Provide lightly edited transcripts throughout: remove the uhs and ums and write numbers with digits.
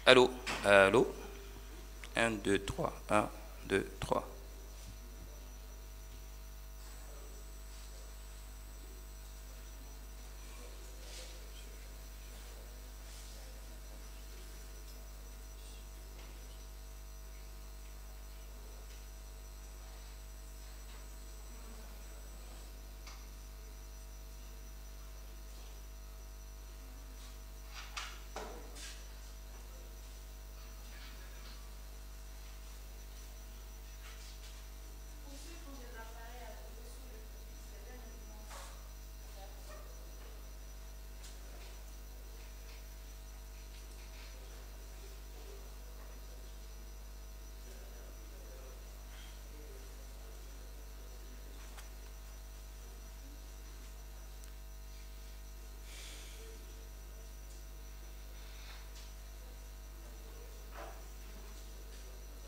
Allô? Allô? 1, 2, 3. 1, 2, 3.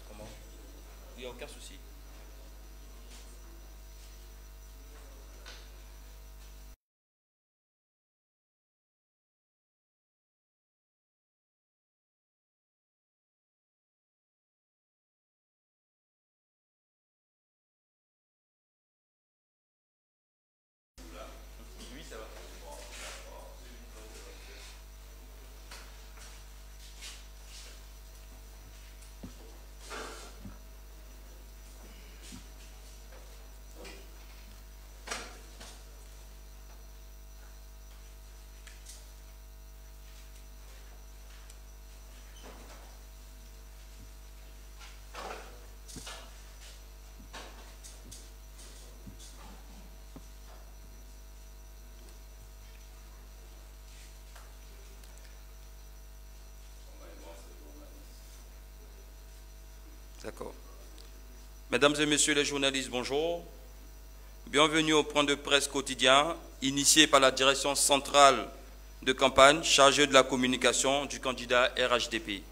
Comment? Il n'y a aucun souci. Oui, ça va. D'accord. Mesdames et messieurs les journalistes, bonjour. Bienvenue au point de presse quotidien initié par la direction centrale de campagne chargée de la communication du candidat RHDP.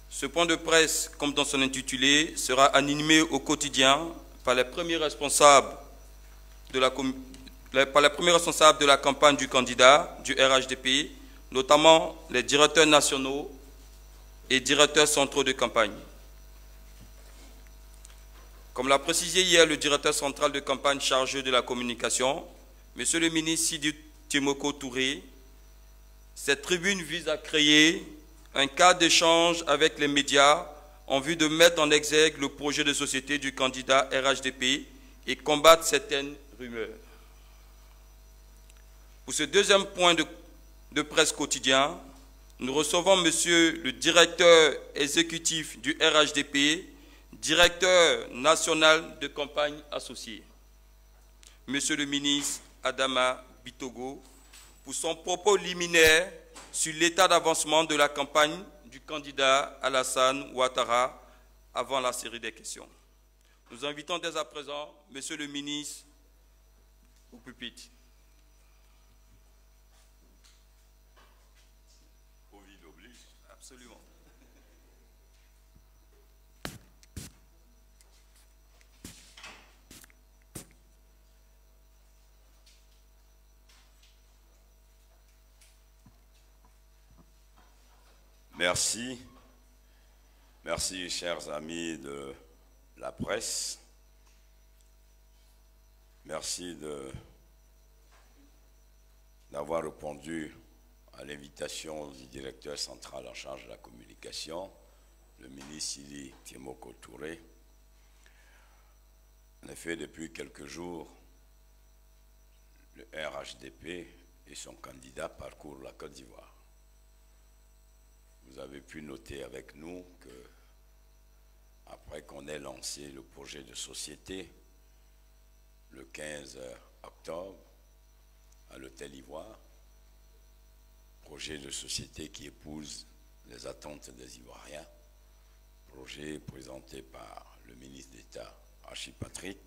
Ce point de presse, comme dans son intitulé, sera animé au quotidien par les premiers responsables de la campagne du candidat du RHDP, notamment les directeurs nationaux et directeurs centraux de campagne. Comme l'a précisé hier le directeur central de campagne chargé de la communication, Monsieur le ministre Sidi Timoko Touré, cette tribune vise à créer un cadre d'échange avec les médias en vue de mettre en exergue le projet de société du candidat RHDP et combattre certaines rumeurs. Pour ce deuxième point de presse quotidien, nous recevons Monsieur le directeur exécutif du RHDP, directeur national de campagne associé, Monsieur le ministre Adama Bitogo, pour son propos liminaire sur l'état d'avancement de la campagne du candidat Alassane Ouattara avant la série des questions. Nous invitons dès à présent Monsieur le ministre au pupitre. Covid oblige. Absolument. Merci. Merci, chers amis de la presse. Merci d'avoir répondu à l'invitation du directeur central en charge de la communication, le ministre Sidi Timoko Touré. En effet, depuis quelques jours, le RHDP et son candidat parcourent la Côte d'Ivoire. Vous avez pu noter avec nous que, après qu'on ait lancé le projet de société le 15 octobre à l'Hôtel Ivoire, projet de société qui épouse les attentes des Ivoiriens, projet présenté par le ministre d'État Hachi Patrick,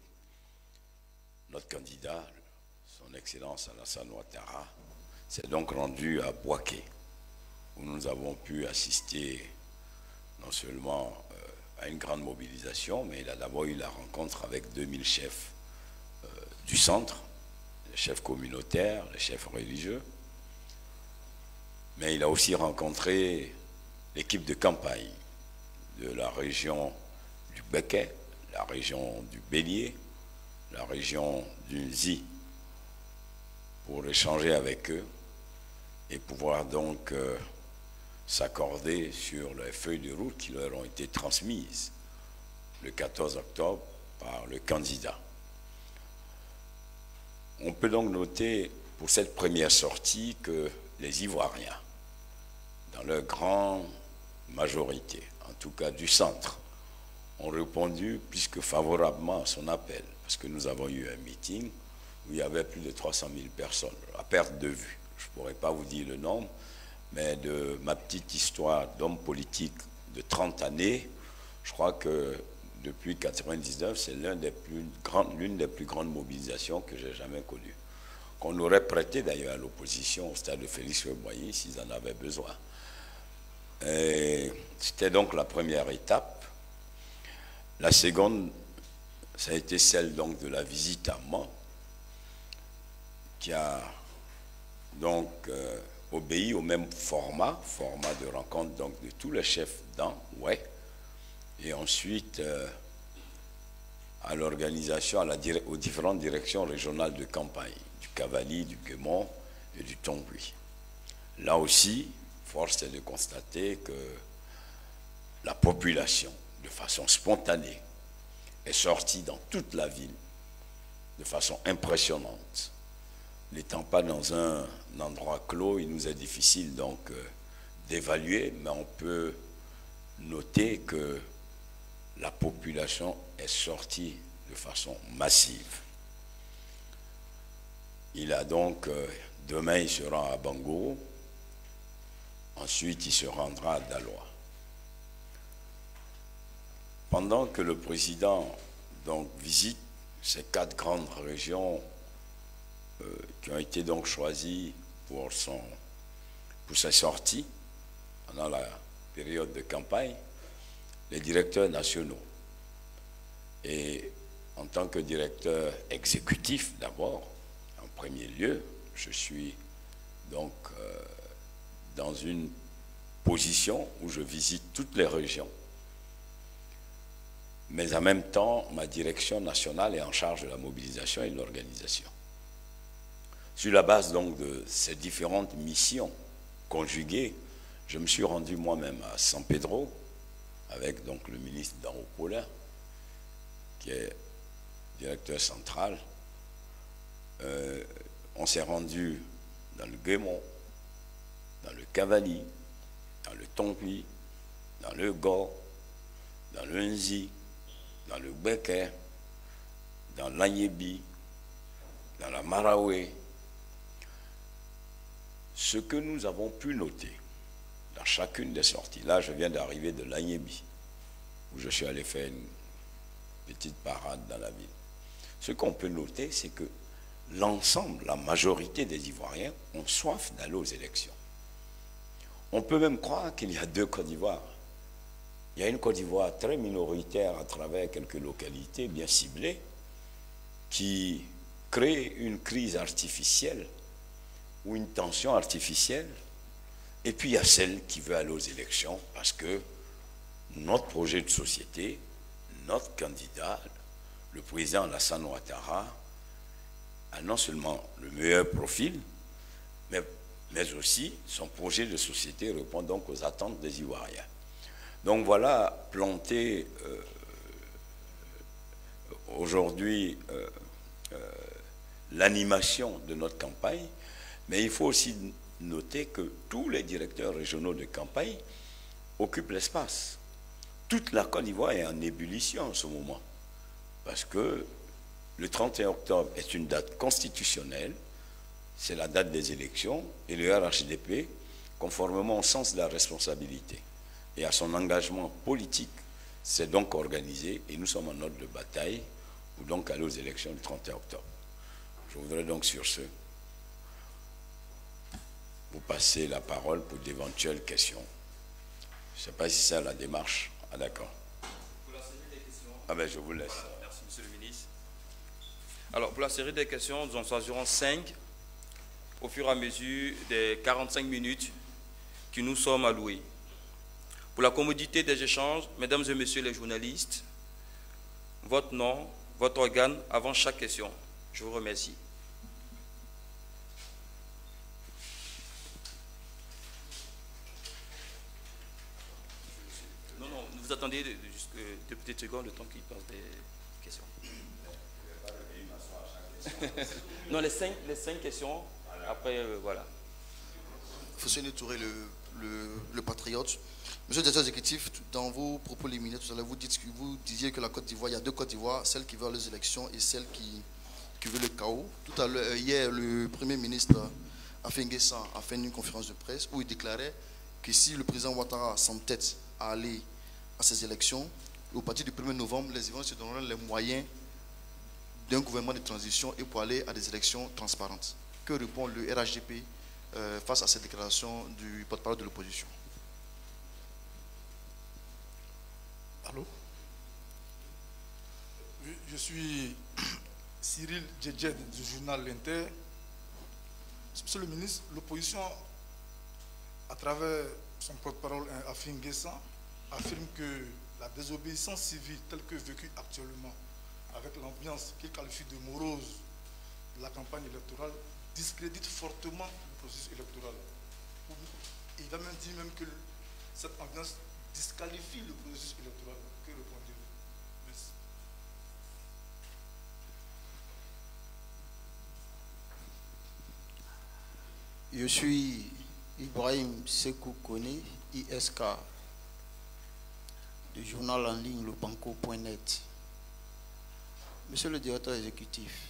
notre candidat, son Excellence Alassane Ouattara, s'est donc rendu à Bouaké, où nous avons pu assister non seulement à une grande mobilisation, mais il a d'abord eu la rencontre avec 2000 chefs du centre, les chefs communautaires, les chefs religieux, mais il a aussi rencontré l'équipe de campagne de la région du Béquet, la région du Bélier, la région du Nzi, pour échanger avec eux et pouvoir donc s'accorder sur les feuilles de route qui leur ont été transmises le 14 octobre par le candidat. On peut donc noter pour cette première sortie que les Ivoiriens, dans leur grande majorité, en tout cas du centre, ont répondu plus que favorablement à son appel, parce que nous avons eu un meeting où il y avait plus de 300 000 personnes, à perte de vue. Je ne pourrais pas vous dire le nombre, mais de ma petite histoire d'homme politique de 30 années, je crois que depuis 1999, c'est l'une des plus grandes mobilisations que j'ai jamais connues. Qu'on aurait prêté d'ailleurs à l'opposition au stade de Félix Houphouët-Boigny s'ils en avaient besoin. C'était donc la première étape. La seconde, ça a été celle donc de la visite à Mans, qui a donc obéi au même format de rencontre donc de tous les chefs d'An, ouais, et ensuite à l'organisation, aux différentes directions régionales de campagne, du Cavali, du Guémont et du Tongui. Là aussi, force est de constater que la population, de façon spontanée, est sortie dans toute la ville de façon impressionnante. N'étant pas dans un endroit clos, il nous est difficile donc d'évaluer, mais on peut noter que la population est sortie de façon massive. Il a donc, demain il se rend à Bango, ensuite il se rendra à Daloa. Pendant que le président donc visite ces 4 grandes régions qui ont été donc choisies pour sa sortie pendant la période de campagne, les directeurs nationaux. Et en tant que directeur exécutif d'abord, en premier lieu, je suis donc dans une position où je visite toutes les régions. Mais en même temps, ma direction nationale est en charge de la mobilisation et de l'organisation. Sur la base donc de ces différentes missions conjuguées, je me suis rendu moi-même à San Pedro, avec donc le ministre Danro Paulin, qui est directeur central. On s'est rendu dans le Guémont, dans le Cavali, dans le Tongui, dans le Go, dans le Nzi, dans le Béquet, dans l'Anyebi, dans la Maraoué. Ce que nous avons pu noter dans chacune des sorties, là je viens d'arriver de l'Anyebi, où je suis allé faire une petite parade dans la ville. Ce qu'on peut noter, c'est que l'ensemble, la majorité des Ivoiriens ont soif d'aller aux élections. On peut même croire qu'il y a 2 Côte d'Ivoire. Il y a une Côte d'Ivoire très minoritaire à travers quelques localités bien ciblées qui crée une crise artificielle ou une tension artificielle. Et puis il y a celle qui veut aller aux élections parce que notre projet de société, notre candidat, le président Alassane Ouattara, a non seulement le meilleur profil, mais aussi son projet de société répond donc aux attentes des Ivoiriens. Donc voilà planté aujourd'hui l'animation de notre campagne, mais il faut aussi noter que tous les directeurs régionaux de campagne occupent l'espace. Toute la Côte d'Ivoire est en ébullition en ce moment, parce que le 31 octobre est une date constitutionnelle, c'est la date des élections, et le RHDP, conformément au sens de la responsabilité et à son engagement politique, s'est donc organisé, et nous sommes en ordre de bataille pour donc aller aux élections le 31 octobre. Je voudrais donc sur ce vous passer la parole pour d'éventuelles questions. Je ne sais pas si c'est la démarche. Ah d'accord. Pour la série des questions. Ah ben je vous laisse. Voilà, merci Monsieur le ministre. Alors pour la série des questions, nous en choisirons 5 au fur et à mesure des 45 minutes qui nous sommes alloués. Pour la commodité des échanges, mesdames et messieurs les journalistes, votre nom, votre organe avant chaque question. Je vous remercie. Non, vous attendez juste 2 petites secondes, le temps qu'il passe des questions. Non, les cinq questions, après, voilà. Fosséné Touré, le patriote. Monsieur le directeur exécutif, dans vos propos liminaires, tout à l'heure, vous disiez que la Côte d'Ivoire, il y a 2 Côtes d'Ivoire, celle qui veut les élections et celle qui veut le chaos. Tout à l'heure, hier, le Premier ministre Afenguessa a fait une conférence de presse où il déclarait que si le président Ouattara s'entête à aller à ces élections, au partir du 1er novembre, les Ivoiriens se donneront les moyens d'un gouvernement de transition et pour aller à des élections transparentes. Que répond le RHDP face à cette déclaration du porte-parole de l'opposition? Allô? Je suis Cyril Djedjed du journal L'Inter. Monsieur le ministre, l'opposition, à travers son porte-parole Afenguessa, affirme que la désobéissance civile telle que vécue actuellement, avec l'ambiance qu'il qualifie de morose de la campagne électorale, discrédite fortement le processus électoral. Il a même dit que cette ambiance disqualifie le processus électoral. Que répondez-vous? Merci. Je suis Ibrahim Sekou Kone, ISK, du journal en ligne lebanco.net. Monsieur le directeur exécutif,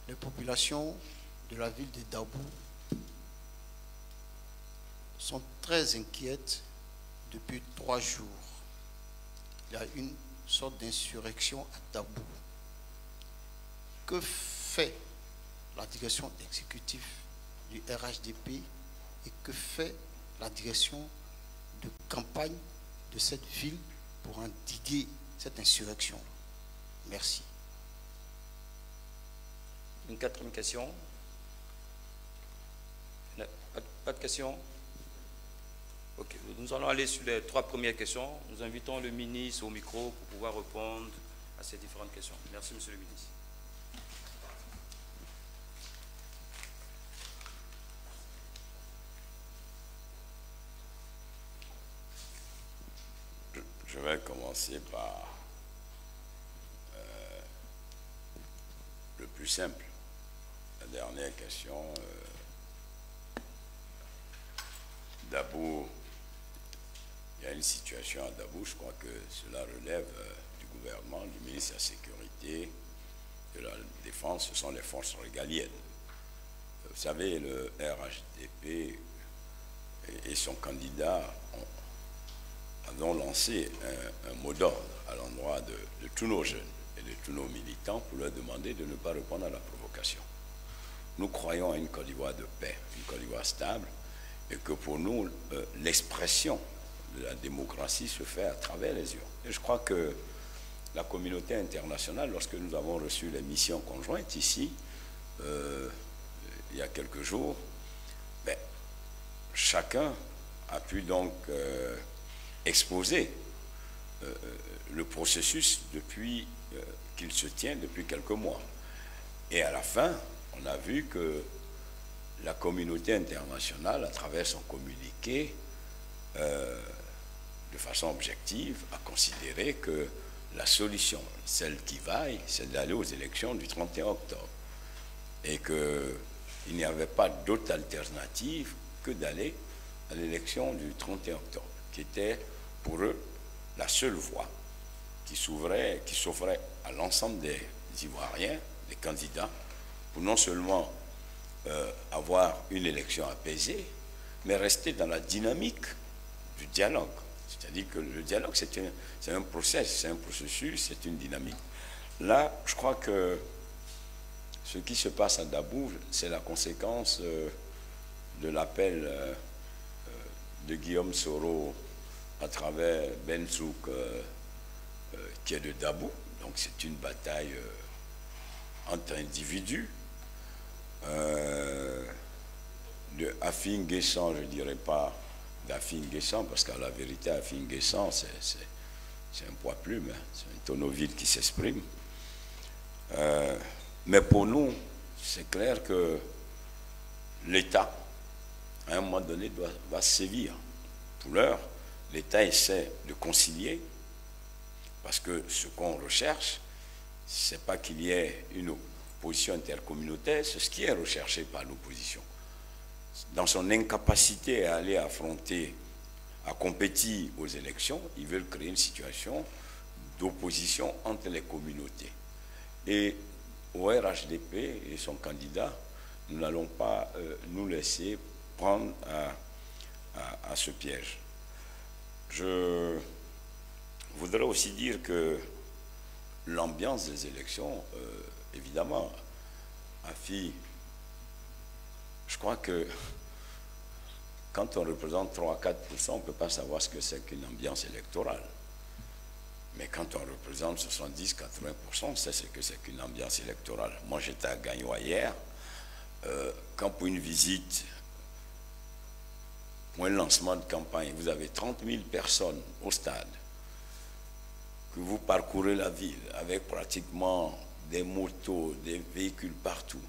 les populations de la ville de Dabou sont très inquiètes depuis 3 jours. Il y a une sorte d'insurrection à Dabou. Que fait la direction exécutive du RHDP et que fait la direction de campagne de cette ville pour endiguer cette insurrection? Merci. Une 4e question. Pas de questions? Ok, nous allons aller sur les 3 premières questions. Nous invitons le ministre au micro pour pouvoir répondre à ces différentes questions. Merci, monsieur le ministre. Je vais commencer par le plus simple. La dernière question. Dabou, il y a une situation à Dabou, je crois que cela relève du gouvernement, du ministre de la Sécurité, de la Défense, ce sont les forces régaliennes. Vous savez, le RHDP et son candidat ont lancé un mot d'ordre à l'endroit de tous nos jeunes et de tous nos militants pour leur demander de ne pas répondre à la provocation. Nous croyons à une Côte d'Ivoire de paix, une Côte d'Ivoire stable, et que pour nous, l'expression de la démocratie se fait à travers les urnes. Et je crois que la communauté internationale, lorsque nous avons reçu les missions conjointes ici, il y a quelques jours, chacun a pu donc exposer le processus depuis qu'il se tient depuis quelques mois. Et à la fin, on a vu que la communauté internationale, à travers son communiqué, de façon objective, a considéré que la solution, celle qui vaille, c'est d'aller aux élections du 31 octobre. Et qu'il n'y avait pas d'autre alternative que d'aller à l'élection du 31 octobre, qui était pour eux la seule voie qui s'offrait à l'ensemble des Ivoiriens, des candidats, pour non seulement avoir une élection apaisée, mais rester dans la dynamique du dialogue. C'est-à-dire que le dialogue, c'est un processus, c'est une dynamique. Là, je crois que ce qui se passe à Dabou, c'est la conséquence de l'appel de Guillaume Soro à travers Benzouk, qui est de Dabou. Donc c'est une bataille entre individus. De Afenguessa, je ne dirais pas d'Afi Nguessan, parce qu'à la vérité, Afi Nguessan, c'est un poids plume, hein, c'est un tonneau vide qui s'exprime. Mais pour nous, c'est clair que l'État, à un moment donné, va sévir. Pour l'heure, l'État essaie de concilier, parce que ce qu'on recherche, ce n'est pas qu'il y ait une opposition intercommunautaire, c'est ce qui est recherché par l'opposition. Dans son incapacité à aller affronter, à compétir aux élections, ils veulent créer une situation d'opposition entre les communautés. Et au RHDP et son candidat, nous n'allons pas nous laisser prendre à ce piège. Je voudrais aussi dire que l'ambiance des élections, évidemment, Afi, je crois que quand on représente 3 à 4%, on ne peut pas savoir ce que c'est qu'une ambiance électorale. Mais quand on représente 70-80%, on sait ce que c'est qu'une ambiance électorale. Moi, j'étais à Gagnoa hier, quand pour une visite, pour un lancement de campagne, vous avez 30 000 personnes au stade, que vous parcourez la ville avec pratiquement des motos, des véhicules partout.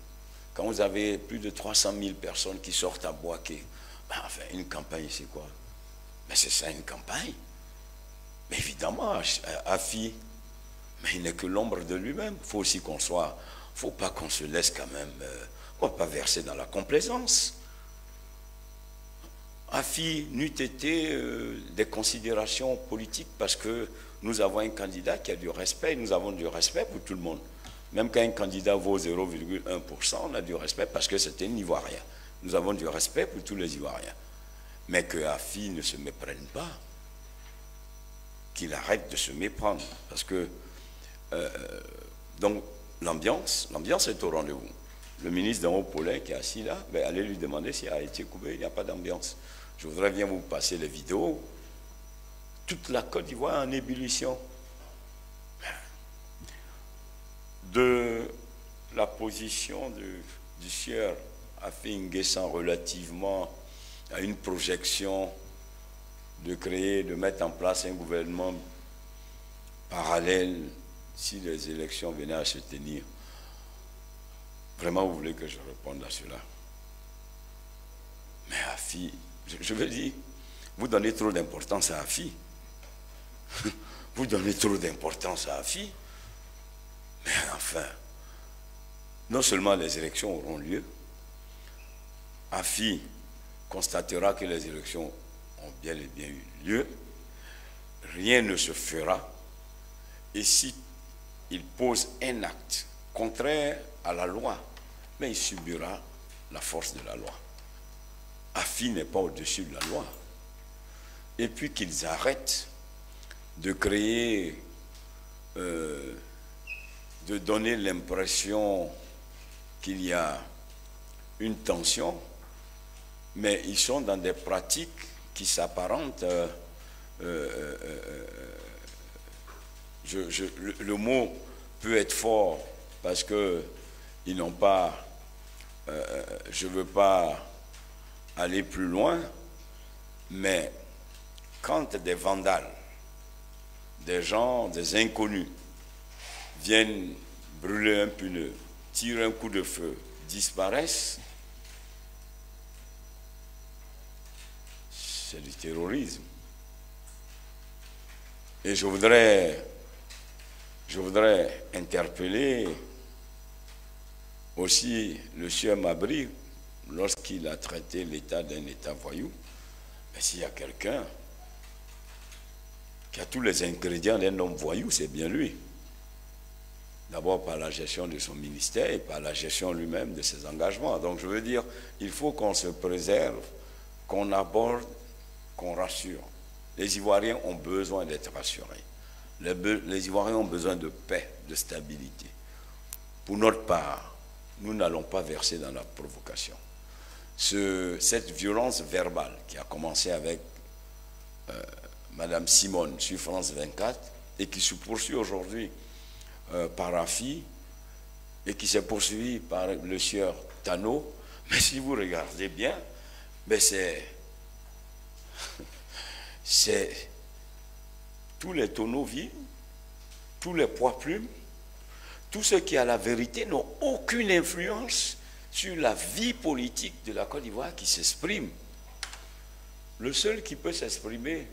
Quand vous avez plus de 300 000 personnes qui sortent à Boaké, ben enfin, une campagne, c'est quoi? Mais c'est ça, une campagne. Mais évidemment, Afi, mais il n'est que l'ombre de lui-même. Il faut aussi qu'on soit, il ne faut pas qu'on se laisse quand même, on ne va pas verser dans la complaisance. Afi n'eût été des considérations politiques parce que nous avons un candidat qui a du respect, et nous avons du respect pour tout le monde. Même quand un candidat vaut 0,1%, on a du respect parce que c'était un Ivoirien. Nous avons du respect pour tous les Ivoiriens. Mais que Afi ne se méprenne pas, qu'il arrête de se méprendre. Parce que, donc, l'ambiance est au rendez-vous. Le ministre d'en haut Paulin qui est assis là, ben, allez lui demander s'il a été coupé, il n'y a pas d'ambiance. Je voudrais bien vous passer les vidéos. Toute la Côte d'Ivoire en ébullition. De la position du sieur Afi Nguessan relativement à une projection de créer, de mettre en place un gouvernement parallèle si les élections venaient à se tenir. Vraiment, vous voulez que je réponde à cela? Mais Afi, je veux dire, vous donnez trop d'importance à Afi. Vous donnez trop d'importance à Afi. Mais enfin, non seulement les élections auront lieu, Afi constatera que les élections ont bien et bien eu lieu, rien ne se fera, et si il pose un acte contraire à la loi, mais il subira la force de la loi. Afi n'est pas au-dessus de la loi. Et puis qu'ils arrêtent de créer, de donner l'impression qu'il y a une tension, mais ils sont dans des pratiques qui s'apparentent, le mot peut être fort parce que ils n'ont pas, je ne veux pas aller plus loin, mais quand des vandales, des gens, des inconnus viennent brûler un pneu, tirent un coup de feu, disparaissent, c'est du terrorisme. Et je voudrais interpeller aussi le sieur Mabry lorsqu'il a traité l'État d'un État voyou. Mais s'il y a quelqu'un qui a tous les ingrédients d'un homme voyou, c'est bien lui. D'abord par la gestion de son ministère et par la gestion lui-même de ses engagements. Donc je veux dire, il faut qu'on se préserve, qu'on aborde, qu'on rassure. Les Ivoiriens ont besoin d'être rassurés. Les Ivoiriens ont besoin de paix, de stabilité. Pour notre part, nous n'allons pas verser dans la provocation. Cette violence verbale qui a commencé avec Madame Simone sur France 24 et qui se poursuit aujourd'hui par Afi et qui s'est poursuivi par le sieur Tano, mais si vous regardez bien, mais c'est c'est tous les tonneaux vides, tous les poids plumes, tous ceux qui, à la vérité, n'ont aucune influence sur la vie politique de la Côte d'Ivoire qui s'exprime. Le seul qui peut s'exprimer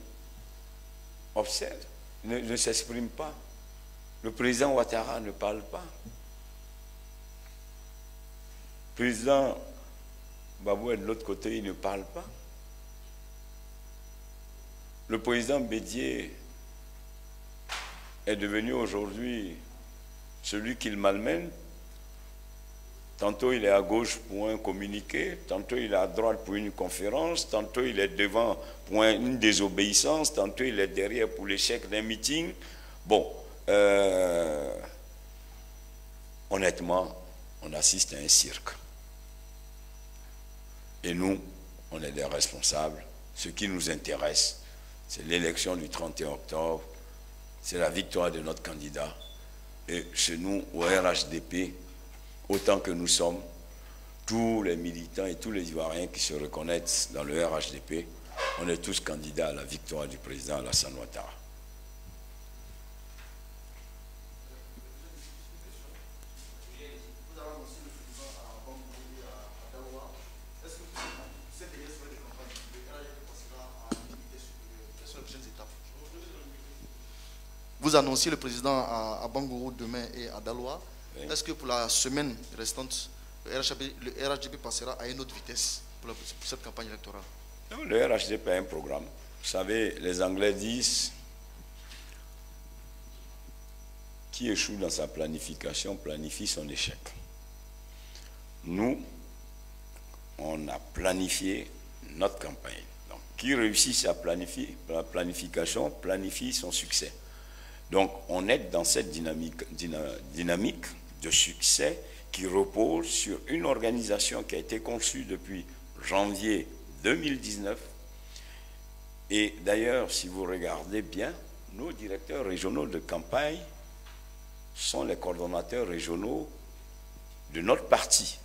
observe, ne s'exprime pas. Le président Ouattara ne parle pas. Le président Babou est de l'autre côté, il ne parle pas. Le président Bédié est devenu aujourd'hui celui qu'il malmène. Tantôt il est à gauche pour un communiqué, tantôt il est à droite pour une conférence, tantôt il est devant pour une désobéissance, tantôt il est derrière pour l'échec d'un meeting. Bon, honnêtement, on assiste à un cirque. Et nous, on est des responsables. Ce qui nous intéresse, c'est l'élection du 31 octobre, c'est la victoire de notre candidat. Et chez nous, au RHDP, autant que nous sommes, tous les militants et tous les Ivoiriens qui se reconnaissent dans le RHDP, on est tous candidats à la victoire du président Alassane Ouattara. Vous annonciez le président à Bangourou demain et à Daloa. Oui. Est-ce que pour la semaine restante, le RHDP passera à une autre vitesse pour cette campagne électorale? Non, le RHDP a un programme. Vous savez, les Anglais disent qui échoue dans sa planification planifie son échec. Nous, on a planifié notre campagne. Donc, qui réussit sa planification planifie son succès. Donc, on est dans cette dynamique de succès qui repose sur une organisation qui a été conçue depuis janvier 2019. Et d'ailleurs, si vous regardez bien, nos directeurs régionaux de campagne sont les coordonnateurs régionaux de notre parti.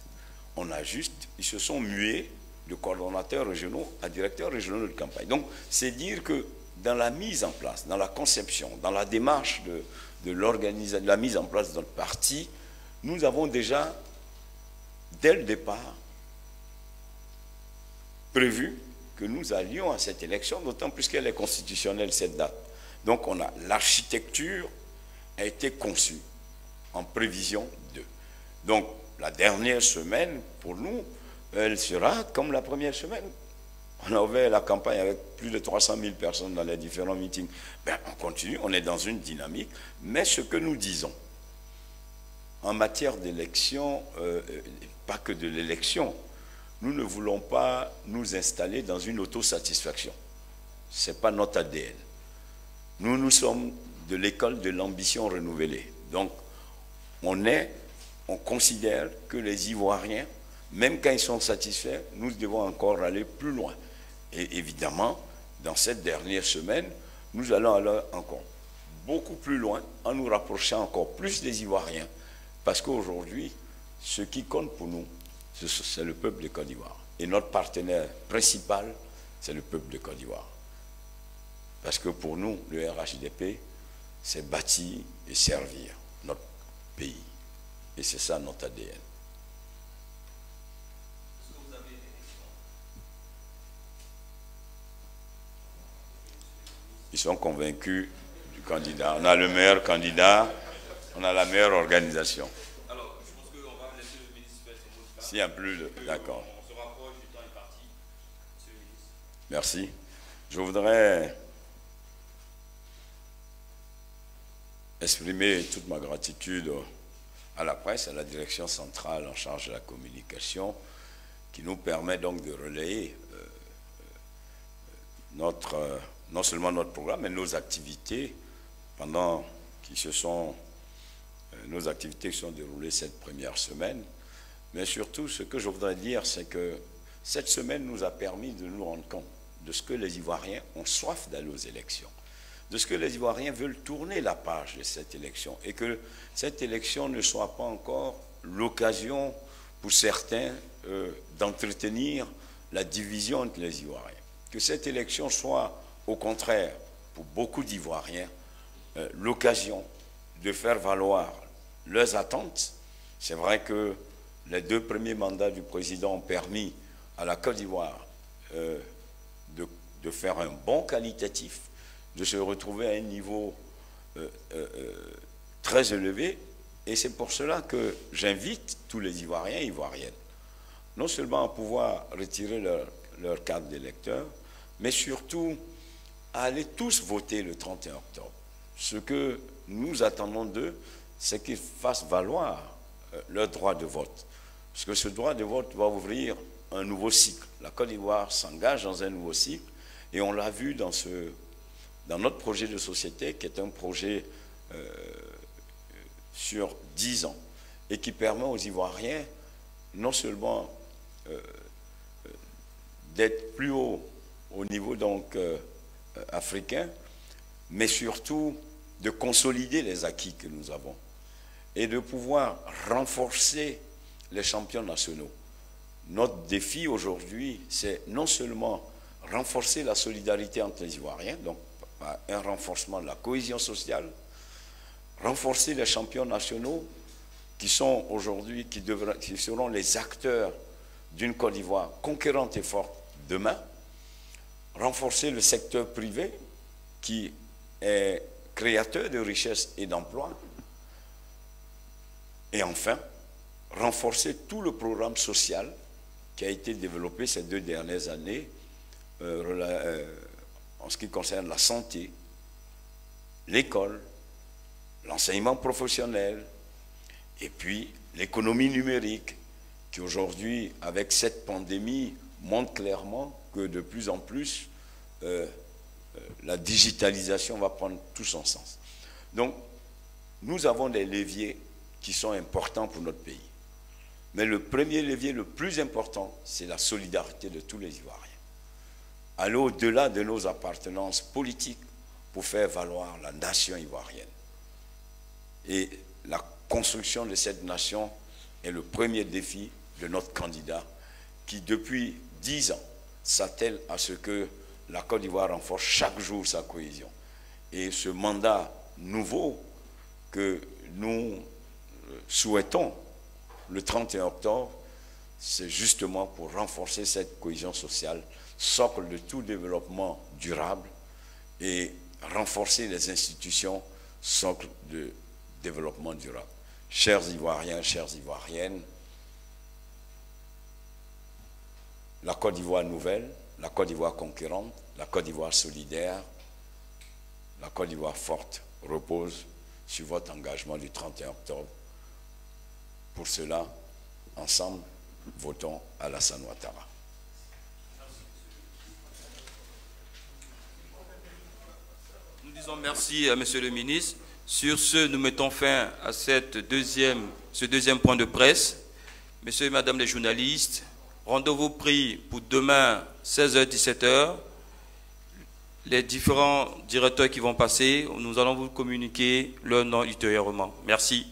Ils se sont mués de coordonnateurs régionaux à directeurs régionaux de campagne. Donc, c'est dire que dans la mise en place, dans la conception, dans la démarche de la mise en place de notre parti, nous avons déjà, dès le départ, prévu que nous allions à cette élection, d'autant plus qu'elle est constitutionnelle, cette date. Donc, l'architecture a été conçue en prévision d'eux. Donc, la dernière semaine, pour nous, elle sera comme la première semaine. On a ouvert la campagne avec plus de 300 000 personnes dans les différents meetings. Ben, on continue, on est dans une dynamique. Mais ce que nous disons, en matière d'élection, pas que de l'élection, nous ne voulons pas nous installer dans une autosatisfaction. Ce n'est pas notre ADN. Nous sommes de l'école de l'ambition renouvelée. Donc, on considère que les Ivoiriens, même quand ils sont satisfaits, nous devons encore aller plus loin. Et évidemment, dans cette dernière semaine, nous allons aller encore beaucoup plus loin en nous rapprochant encore plus des Ivoiriens. Parce qu'aujourd'hui, ce qui compte pour nous, c'est le peuple de Côte d'Ivoire. Et notre partenaire principal, c'est le peuple de Côte d'Ivoire. Parce que pour nous, le RHDP, c'est bâtir et servir notre pays. Et c'est ça notre ADN. Ils sont convaincus du candidat. On a le meilleur candidat, on a la meilleure organisation. Alors, je pense qu'on va laisser le ministre faire son mot de passe. S'il n'y a plus de... D'accord. On se rapproche du temps imparti. Monsieur le ministre. Merci. Je voudrais exprimer toute ma gratitude à la presse, à la direction centrale en charge de la communication, qui nous permet donc de relayer non seulement notre programme, mais nos activités nos activités qui sont déroulées cette première semaine. Mais surtout, ce que je voudrais dire, c'est que cette semaine nous a permis de nous rendre compte de ce que les Ivoiriens ont soif d'aller aux élections, de ce que les Ivoiriens veulent tourner la page de cette élection, et que cette élection ne soit pas encore l'occasion pour certains d'entretenir la division entre les Ivoiriens. Que cette élection soit au contraire, pour beaucoup d'Ivoiriens, l'occasion de faire valoir leurs attentes. C'est vrai que les 2 premiers mandats du président ont permis à la Côte d'Ivoire de faire un bond qualitatif, de se retrouver à un niveau très élevé. Et c'est pour cela que j'invite tous les Ivoiriens et Ivoiriennes, non seulement à pouvoir retirer leur carte d'électeur, mais surtout à aller tous voter le 31 octobre. Ce que nous attendons d'eux, c'est qu'ils fassent valoir leur droit de vote. Parce que ce droit de vote va ouvrir un nouveau cycle. La Côte d'Ivoire s'engage dans un nouveau cycle, et on l'a vu dans notre projet de société, qui est un projet sur 10 ans, et qui permet aux Ivoiriens non seulement d'être plus haut au niveau donc africain, mais surtout de consolider les acquis que nous avons et de pouvoir renforcer les champions nationaux. Notre défi aujourd'hui, c'est non seulement renforcer la solidarité entre les Ivoiriens, donc un renforcement de la cohésion sociale, renforcer les champions nationaux qui sont aujourd'hui, qui seront les acteurs d'une Côte d'Ivoire conquérante et forte demain, renforcer le secteur privé qui est créateur de richesses et d'emplois, et enfin, renforcer tout le programme social qui a été développé ces 2 dernières années en ce qui concerne la santé, l'école, l'enseignement professionnel, et puis l'économie numérique, qui aujourd'hui, avec cette pandémie, montre clairement que de plus en plus, la digitalisation va prendre tout son sens. Donc, nous avons des leviers qui sont importants pour notre pays. Mais le premier levier, le plus important, c'est la solidarité de tous les Ivoiriens. Aller au-delà de nos appartenances politiques pour faire valoir la nation ivoirienne. Et la construction de cette nation est le premier défi de notre candidat qui, depuis 10 ans, s'attelle à ce que la Côte d'Ivoire renforce chaque jour sa cohésion. Et ce mandat nouveau que nous souhaitons le 31 octobre, c'est justement pour renforcer cette cohésion sociale, socle de tout développement durable, et renforcer les institutions, socle de développement durable. Chers Ivoiriens, chères Ivoiriennes, la Côte d'Ivoire nouvelle, la Côte d'Ivoire conquérante, la Côte d'Ivoire solidaire, la Côte d'Ivoire forte repose sur votre engagement du 31 octobre. Pour cela, ensemble, votons Alassane Ouattara. Nous disons merci à Monsieur le ministre. Sur ce, nous mettons fin à ce deuxième point de presse. Messieurs et Madame les journalistes, rendez-vous pris pour demain 16h-17h. Les différents directeurs qui vont passer, nous allons vous communiquer leur nom ultérieurement. Merci.